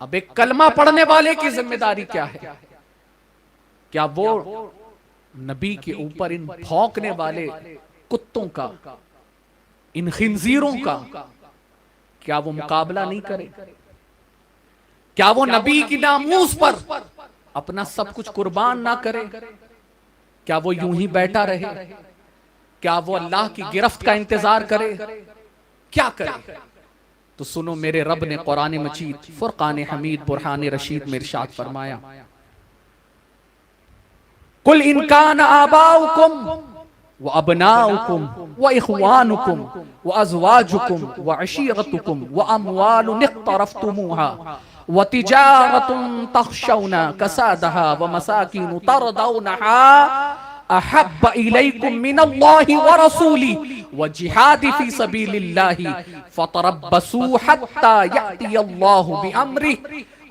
اب ایک کلمہ پڑھنے والے کی ذمہ داری کیا ہے؟ کیا وہ نبی کے اوپر ان بھونکنے والے کتوں کا، ان خنزیروں کا کیا وہ مقابلہ نہیں کرے؟ کیا وہ نبی کی ناموس پر اپنا سب کچھ قربان نہ کرے؟ کیا وہ یوں ہی بیٹھا رہے؟ کیا وہ اللہ کی گرفت کا انتظار کرے؟ کیا کرے؟ تو سنو، میرے رب نے قرآن مجید فرقان حمید برہان رشید میں ارشاد فرمایا، قُلْ إِنْ كَانَ آبَاؤُكُمْ وَأَبْنَاؤُكُمْ وَإِخْوَانُكُمْ وَأَزْوَاجُكُمْ وَعَشِيرَتُكُمْ وَأَمْوَالٌ اقْتَرَفْتُمُوهَا وَتِجَارَةٌ تَخْشَوْنَ كَسَادَهَا وَمَسَاكِنُ تَرْضَوْنَهَا أَحَبَّ إِلَيْكُمْ مِنَ اللَّهِ وَرَسُولِهِ وَجِهَادٍ فِي سَبِيلِ اللَّهِ فَتَرَبَّصُوا حَتَّى يَأْتِيَ اللَّهُ بِأَمْرِهِ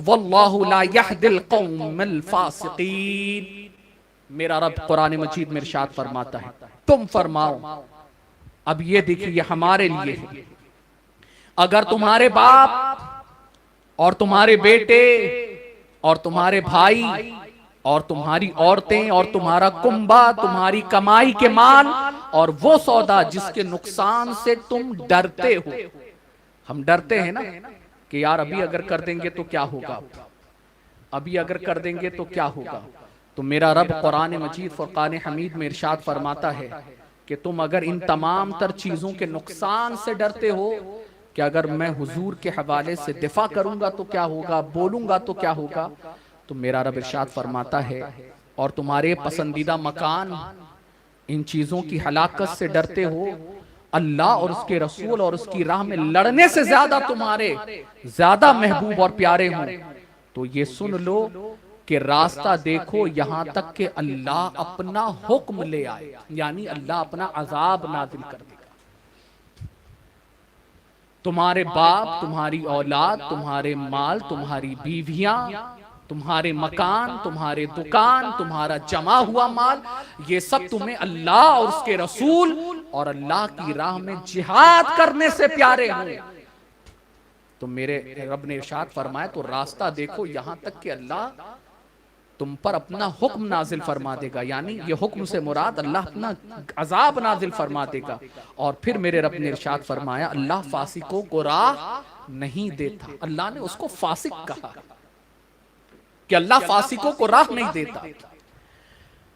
وَاللَّهُ لَا يَهْدِي الْقَوْمَ الْفَاسِقِينَ۔ میرا رب قرآن مجید میں ارشاد فرماتا ہے، تم فرماؤ۔ اب یہ دیکھیے، یہ ہمارے لیے ہے، اگر تمہارے باپ اور تمہارے بیٹے اور تمہارے بھائی اور تمہاری عورتیں اور تمہارا کنبہ، تمہاری کمائی کے مال اور وہ سودا جس کے نقصان سے تم ڈرتے ہو، ہم ڈرتے ہیں نا کہ یار ابھی اگر کر دیں گے تو کیا ہوگا، ابھی اگر کر دیں گے تو کیا ہوگا، تو میرا رب قرآن مجید فرقان حمید میں ارشاد فرماتا ہے کہ تم اگر ان تمام تر چیزوں کے نقصان سے ڈرتے ہو کہ اگر میں حضور کے حوالے سے دفاع کروں گا تو کیا ہوگا، بولوں گا تو کیا ہوگا، تو میرا رب ارشاد فرماتا ہے اور تمہارے پسندیدہ مکان، ان چیزوں کی ہلاکت سے ڈرتے ہو، اللہ اور اس کے رسول اور اس کی راہ میں لڑنے سے زیادہ تمہارے زیادہ محبوب اور پیارے ہوں، تو یہ سن لو کہ راستہ دیکھو یہاں تک کہ اللہ اپنا حکم لے آئے، یعنی اللہ اپنا عذاب نازل کر دے گا۔ تمہارے باپ، تمہاری اولاد، تمہارے مال، تمہاری بیویاں، تمہارے مکان، تمہارے دکان، تمہارا جمع ہوا مال، یہ سب تمہیں اللہ اور اس کے رسول اور اللہ کی راہ میں جہاد کرنے سے پیارے ہوں، تو میرے رب نے ارشاد فرمایا تو راستہ دیکھو یہاں تک کہ اللہ تم پر اپنا حکم نازل فرما دے گا، یعنی یہ حکم سے مراد اللہ اپنا عذاب نازل فرما دے گا۔ اور پھر میرے رب نے ارشاد فرمایا اللہ فاسقوں کو راہ نہیں دیتا، اللہ نے اس کو فاسق کہا کہ اللہ فاسقوں کو راہ نہیں دیتا۔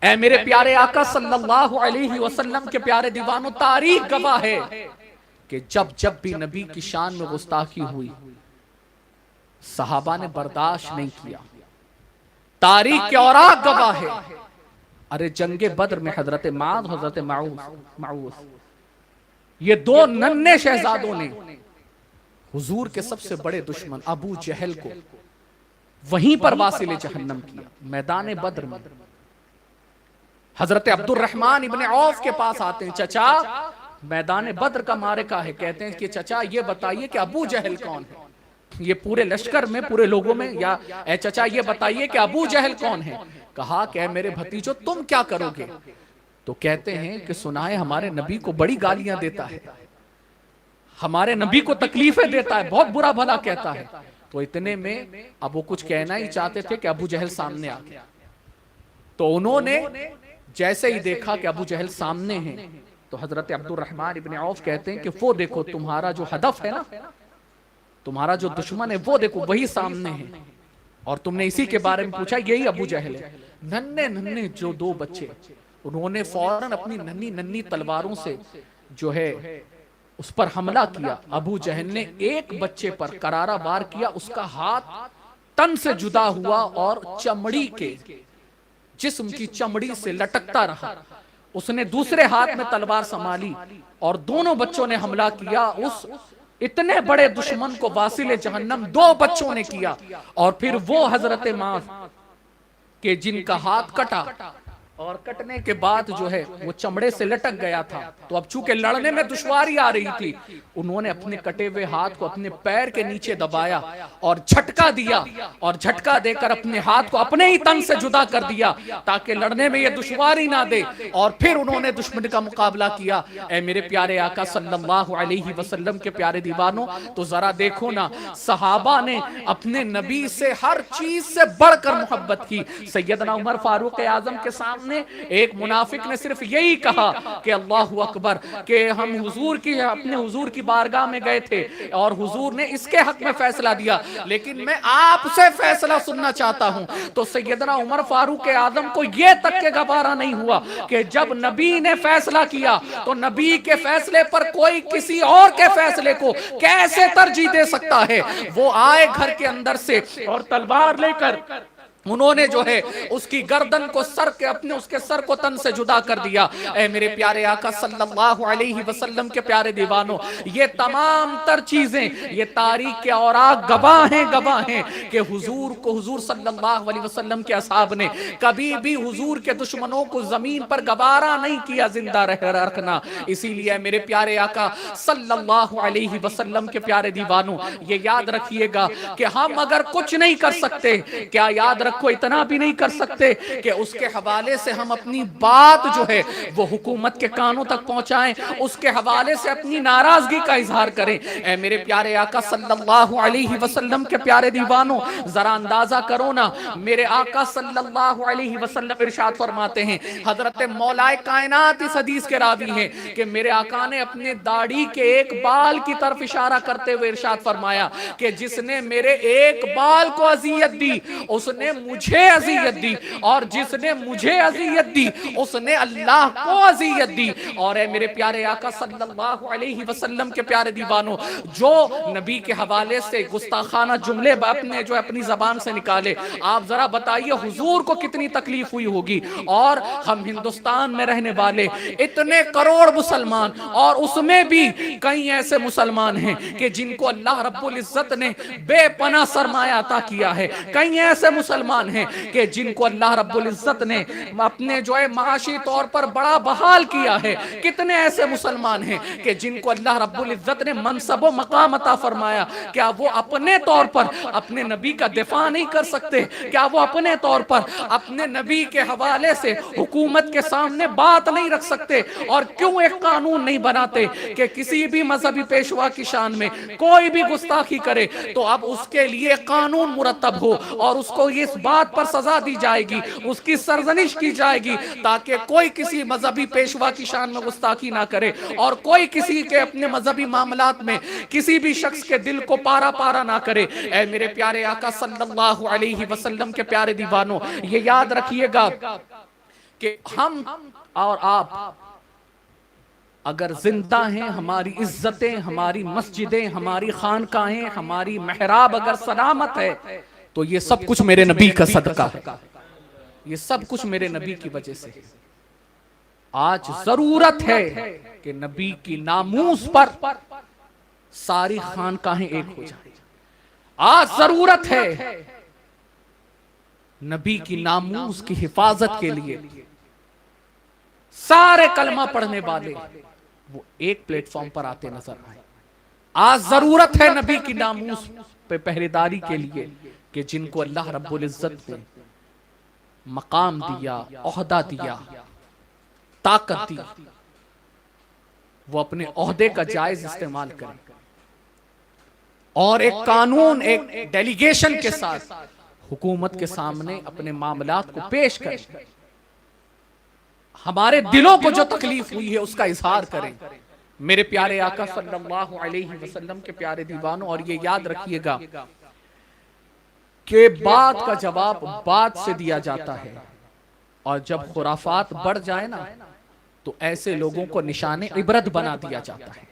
اے میرے پیارے آقا صلی اللہ علیہ وسلم کے پیارے دیوانوں، تاریخ گواہ ہے کہ جب بھی نبی کی شان میں گستاخی ہوئی صحابہ نے برداشت نہیں کیا، تاریخ کے اوراق گواہ ہے۔ ارے جنگ بدر میں حضرت معاذ، حضرت معوذ، یہ دو ننھے شہزادوں نے حضور کے سب سے بڑے دشمن ابو جہل کو وہیں پر واصل جہنم کیا، میدان بدر میں۔ حضرت عبد الرحمن ابن عوف کے پاس آتے ہیں، چچا میدان بدر کا معرکہ ہے، کہتے ہیں کہ چچا یہ بتائیے کہ ابو جہل کون ہے، یہ پورے لشکر میں، پورے لوگوں میں، یا اے چچا یہ بتائیے کہ ابو جہل کون ہے؟ کہا کہ اے میرے بھتیجو تم کیا کرو گے؟ تو کہتے ہیں کہ سنا ہے ہمارے نبی کو بڑی گالیاں دیتا ہے، ہمارے نبی کو تکلیفیں دیتا ہے، بہت برا بھلا کہتا ہے۔ تو اتنے میں اب وہ کچھ کہنا ہی چاہتے تھے کہ ابو جہل سامنے آ گیا، تو انہوں نے جیسے ہی دیکھا کہ ابو جہل سامنے ہیں تو حضرت عبد الرحمن ابن عوف کہتے ہیں کہ وہ دیکھو تمہارا جو ہدف ہے نا، تمہارا جو دشمن ہے وہ دیکھو وہی سامنے ہے، اور تم نے اسی کے بارے میں پوچھا، یہی ابو جہل ہے۔ ننھے ننھے جو دو بچے، انہوں نے فوراً اپنی ننھی ننھی تلواروں سے جو ہے اس پر حملہ کیا۔ ابو جہل نے ایک بچے پر کرارا وار کیا، اس کا ہاتھ تن سے جدا ہوا اور چمڑی کے، جسم کی چمڑی سے لٹکتا رہا۔ اس نے دوسرے ہاتھ میں تلوار سنبھالی اور دونوں بچوں نے حملہ کیا۔ اس اتنے بڑے دشمن کو واصل جہنم دو بچوں نے کیا، اور پھر وہ حضرت معاذ کہ جن کا ہاتھ کٹا اور کٹنے کے بعد جو ہے وہ چمڑے سے لٹک گیا تھا، تو اب چونکہ لڑنے میں دشواری آ رہی تھی، انہوں نے اپنے کٹے ہوئے ہاتھ کو اپنے پیر کے نیچے دبایا اور جھٹکا دیا، اور جھٹکا دے کر اپنے ہاتھ کو اپنے ہی تن سے جدا کر دیا تاکہ لڑنے میں یہ دشواری نہ دے، اور پھر انہوں نے دشمن کا مقابلہ کیا۔ اے میرے پیارے آقا صلی اللہ علیہ وسلم کے پیارے دیوانوں، تو ذرا دیکھو نا، صحابہ نے اپنے نبی سے ہر چیز سے بڑھ کر محبت کی۔ سیدنا عمر فاروق اعظم کے سامنے ایک منافق نے صرف یہی کہا کہ اللہ اکبر، کہ ہم اپنے حضور کی بارگاہ میں گئے تھے اور حضور نے اس کے حق میں فیصلہ دیا، لیکن میں آپ سے فیصلہ سننا چاہتا ہوں۔ تو سیدنا عمر فاروق اعظم کو یہ تک کہ گوارا نہیں ہوا کہ جب نبی نے فیصلہ کیا تو نبی کے فیصلے پر کوئی کسی اور کے فیصلے کو کیسے ترجیح دے سکتا ہے۔ وہ آئے گھر کے اندر سے اور تلوار لے کر انہوں نے جو ہے اس کی گردن کو اس کے سر کو تن سے جدا کر دیا۔ اے میرے پیارے آقا صلی اللہ علیہ وسلم کے پیارے دیوانوں، یہ تمام تر چیزیں یہ تاریخ کے اوراق گواہ ہیں کہ حضور صلی اللہ علیہ وسلم کے اصحاب نے کبھی بھی حضور کے دشمنوں کو زمین پر گوارا نہیں کیا زندہ رکھنا۔ اسی لیے میرے پیارے آقا صلی اللہ علیہ وسلم کے پیارے دیوانوں، یہ یاد رکھیے گا کہ ہم اگر کچھ نہیں کر سکتے، کیا یاد رکھو اتنا بھی نہیں کر سکتے کہ اس کے حوالے سے ہم اپنی بات جو ہے وہ حکومت کے کانوں تک پہنچائیں، اس کے حوالے سے اپنی ناراضگی کا اظہار کریں۔ اے میرے پیارے آقا صلی اللہ علیہ وسلم کے پیارے دیوانوں، ذرا اندازہ کرو نا، میرے آقا صلی اللہ علیہ وسلم ارشاد فرماتے ہیں، حضرت مولا کائنات اس حدیث کے راوی ہیں کہ میرے آقا نے اپنے داڑھی کے ایک بال کی طرف اشارہ کرتے ہوئے ارشاد فرمایا کہ جس نے میرے ایک بال کو اذیت دی اس نے مجھے اذیت دی، اور جس نے مجھے اذیت دی اس نے اللہ کو اذیت دی۔ اور اے میرے پیارے آقا صلی اللہ علیہ وسلم کے پیارے دیوانوں، جو نبی کے حوالے سے گستاخانہ جملے اپنی زبان سے نکالے، آپ ذرا بتائیے حضور کو کتنی تکلیف ہوئی ہوگی۔ اور ہم ہندوستان میں رہنے والے اتنے کروڑ مسلمان، اور اس میں بھی کئی ایسے مسلمان ہیں کہ جن کو اللہ رب العزت نے بے پناہ سرمایہ عطا کیا ہے، کئی ایسے مسلمان ہیں کہ جن کو اللہ رب العزت نے اپنے جو ہے معاشی طور پر بڑا بحال کیا ہے، کتنے ایسے مسلمان ہیں کہ جن کو اللہ رب العزت نے منصب و مقام عطا فرمایا، کیا وہ اپنے طور پر اپنے نبی کا دفاع نہیں کر سکتے؟ کیا وہ اپنے طور پر اپنے نبی کے حوالے سے حکومت کے سامنے بات نہیں رکھ سکتے؟ اور کیوں ایک قانون نہیں بناتے کہ کسی بھی مذہبی پیشوا کی شان میں کوئی بھی گستاخی کرے تو اب اس کے لیے قانون مرتب ہو اور اس کو اس بات پر سزا دی جائے گی، اس کی سرزنش کی جائے گی، تاکہ کوئی کسی مذہبی پیشوا کی شان میں گستاخی نہ کرے اور کوئی کسی کے اپنے مذہبی معاملات میں کسی بھی شخص کے دل کو پارا پارا نہ کرے۔ اے میرے پیارے آقا صلی اللہ علیہ وسلم کے پیارے دیوانوں، یہ یاد رکھیے گا کہ ہم اور آپ اگر زندہ ہیں، ہماری عزتیں، ہماری مسجدیں، ہماری خانقاہیں، ہماری محراب اگر سلامت ہے تو یہ سب کچھ میرے نبی کا صدقہ ہے، یہ سب کچھ میرے نبی کی وجہ سے ہے۔ آج ضرورت ہے کہ نبی کی ناموس پر ساری خانقاہیں ایک ہو جائیں۔ آج ضرورت ہے نبی کی ناموس کی حفاظت کے لیے سارے کلمہ پڑھنے والے وہ ایک پلیٹ فارم پر آتے نظر آئے۔ آج ضرورت ہے نبی کی ناموس پہ پہریداری کے لیے کہ جن کو اللہ رب العزت نے مقام دیا، عہدہ دیا، طاقت دی، وہ اپنے عہدے کا جائز استعمال کریں اور ایک قانون، ایک ڈیلیگیشن کے ساتھ حکومت کے سامنے اپنے معاملات کو پیش کریں، ہمارے دلوں کو جو تکلیف ہوئی ہے اس کا اظہار کریں۔ میرے پیارے آقا صلی اللہ علیہ وسلم کے پیارے دیوانوں، اور یہ یاد رکھیے گا کہ بات کا جواب بات سے دیا جاتا ہے، اور جب خرافات بڑھ جائے نا تو ایسے لوگوں کو نشان عبرت بنا دیا جاتا ہے۔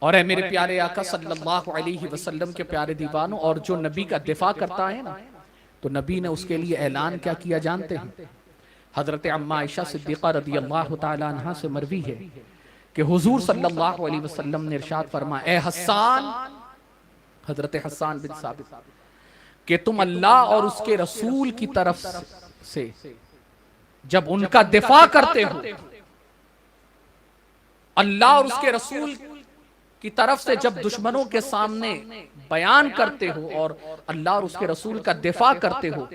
اور اے میرے پیارے آقا صلی اللہ علیہ وسلم کے پیارے دیوانوں، اور جو نبی کا دفاع کرتا ہے نا تو نبی نے اس کے لیے اعلان کیا کیا جانتے ہیں؟ حضرت عمہ عائشہ صدیقہ رضی اللہ تعالی عنہ سے مروی ہے کہ حضور صلی اللہ علیہ وسلم نے ارشاد فرمایا، اے حسان، حضرت حسان بن ثابت، کہ تم اللہ اور اس کے رسول کی طرف سے جب ان کا دفاع کرتے ہو، اللہ اور اس کے رسول کی طرف سے جب دشمنوں کے سامنے بیان کرتے ہو اور اللہ اور اس کے رسول کا دفاع کرتے ہو،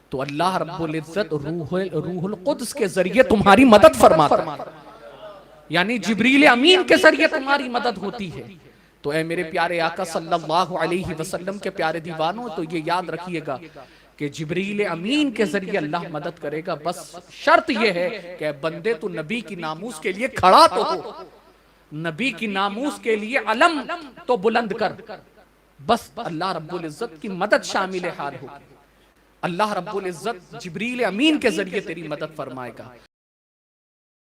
تو اللہ رب العزت روح القدس کے ذریعے تمہاری مدد فرماتا ہے، یعنی جبریل امین کے ذریعے تمہاری مدد ہوتی ہے۔ تو اے میرے پیارے آقا صلی اللہ علیہ وسلم کے پیارے دیوانوں، تو یہ یاد رکھیے گا کہ جبریل امین کے ذریعے اللہ مدد کرے گا، بس شرط یہ ہے کہ بندے تو نبی کی ناموس کے لیے کھڑا تو ہو، نبی کی ناموس کے لیے علم تو بلند کر، بس اللہ رب العزت کی مدد شامل حال ہوگی، اللہ رب العزت جبریل امین کے ذریعے تیری مدد فرمائے گا۔